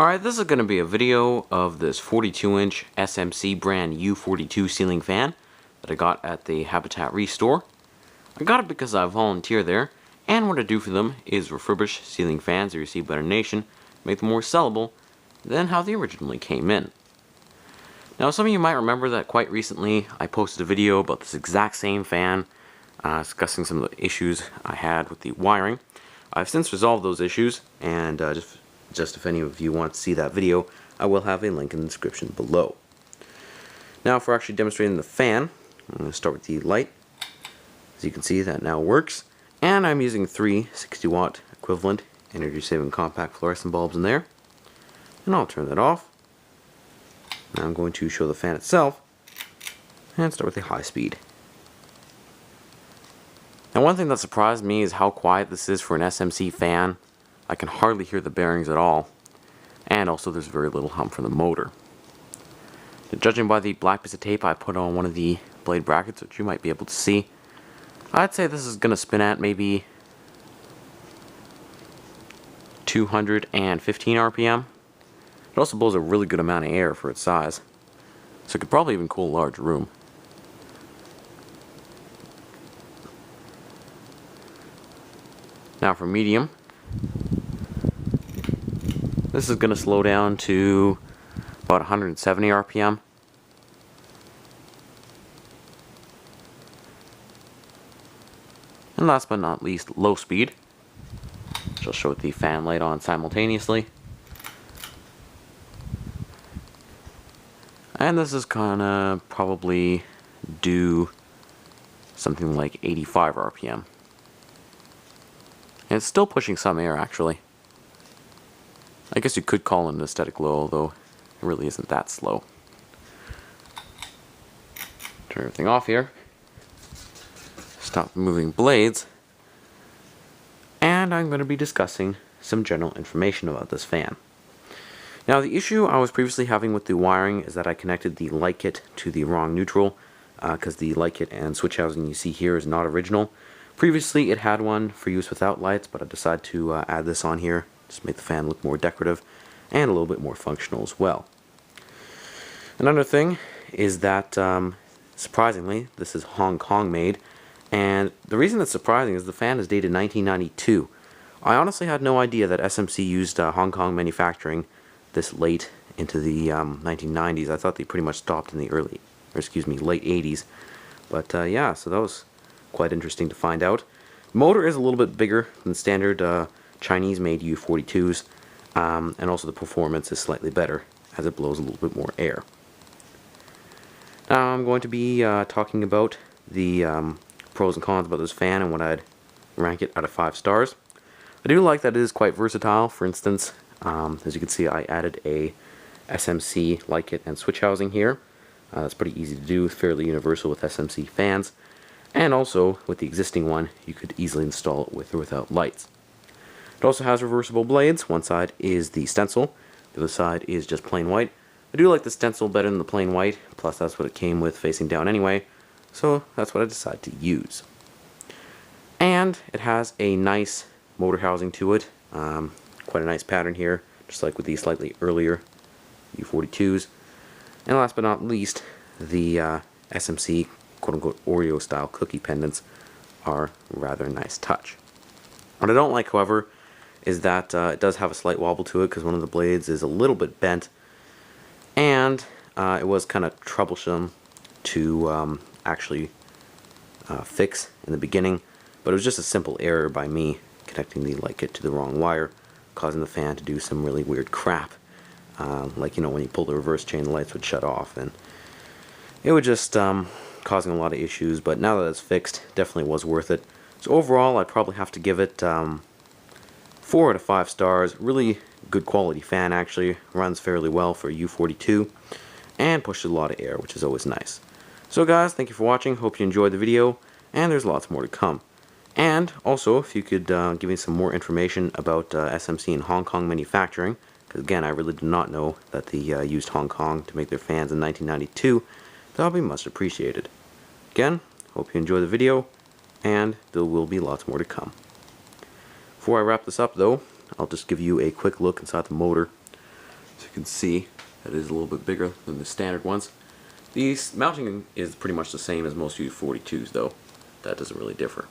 Alright, this is going to be a video of this 42-inch SMC brand U42 ceiling fan that I got at the Habitat Restore. I got it because I volunteer there, and what I do for them is refurbish ceiling fans they receive by donation, make them more sellable than how they originally came in. Now, some of you might remember that quite recently I posted a video about this exact same fan, discussing some of the issues I had with the wiring. I've since resolved those issues, and just if any of you want to see that video, I will have a link in the description below. Now, for actually demonstrating the fan, I'm going to start with the light. As you can see, that now works, and I'm using 3 60-watt equivalent energy-saving compact fluorescent bulbs in there, and I'll turn that off. Now I'm going to show the fan itself, and start with the high speed. Now, one thing that surprised me is how quiet this is for an SMC fan. I can hardly hear the bearings at all, and also there's very little hum from the motor. Now, judging by the black piece of tape I put on one of the blade brackets, which you might be able to see, I'd say this is going to spin at maybe 215 RPM. It also blows a really good amount of air for its size, so it could probably even cool a large room. Now for medium, this is going to slow down to about 170 RPM. And last but not least, low speed, which I'll show with the fan light on simultaneously. And this is gonna probably do something like 85 RPM. And it's still pushing some air, actually. I guess you could call it an aesthetic low, although it really isn't that slow. Turn everything off here. Stop moving blades. And I'm going to be discussing some general information about this fan. Now, the issue I was previously having with the wiring is that I connected the light kit to the wrong neutral, because the light kit and switch housing you see here is not original. Previously, it had one for use without lights, but I decided to add this on here, just make the fan look more decorative and a little bit more functional as well. Another thing is that, surprisingly, this is Hong Kong made, and the reason that's surprising is the fan is dated 1992. I honestly had no idea that SMC used Hong Kong manufacturing this late into the 1990s. I thought they pretty much stopped in the late 80s. But yeah, so that was quite interesting to find out. The motor is a little bit bigger than standard Chinese-made U42s, and also the performance is slightly better as it blows a little bit more air. Now I'm going to be talking about the pros and cons about this fan and what I'd rank it out of 5 stars. I do like that it is quite versatile. For instance, as you can see, I added a SMC light kit and switch housing here. That's pretty easy to do, fairly universal with SMC fans. And also, with the existing one, you could easily install it with or without lights. It also has reversible blades. One side is the stencil, the other side is just plain white. I do like the stencil better than the plain white, plus that's what it came with facing down anyway, so that's what I decided to use. And it has a nice motor housing to it, quite a nice pattern here, just like with the slightly earlier U42s. And last but not least, the SMC quote-unquote Oreo style cookie pendants are rather nice touch. What I don't like, however, is that it does have a slight wobble to it because one of the blades is a little bit bent, and it was kind of troublesome to actually fix in the beginning, but it was just a simple error by me connecting the light kit to the wrong wire, causing the fan to do some really weird crap, like, you know, when you pull the reverse chain, the lights would shut off, and it would just causing a lot of issues. But now that it's fixed, definitely was worth it. So overall, I'd probably have to give it 4 out of 5 stars. Really good quality fan, actually. Runs fairly well for a U42 and pushes a lot of air, which is always nice. So guys, thank you for watching. Hope you enjoyed the video, and there's lots more to come. And also, if you could give me some more information about SMC and Hong Kong manufacturing, because again, I really did not know that they used Hong Kong to make their fans in 1992, that would be much appreciated. Again, hope you enjoy the video, and there will be lots more to come. Before I wrap this up though, I'll just give you a quick look inside the motor. So you can see that it is a little bit bigger than the standard ones. The mounting is pretty much the same as most U42s though. That doesn't really differ.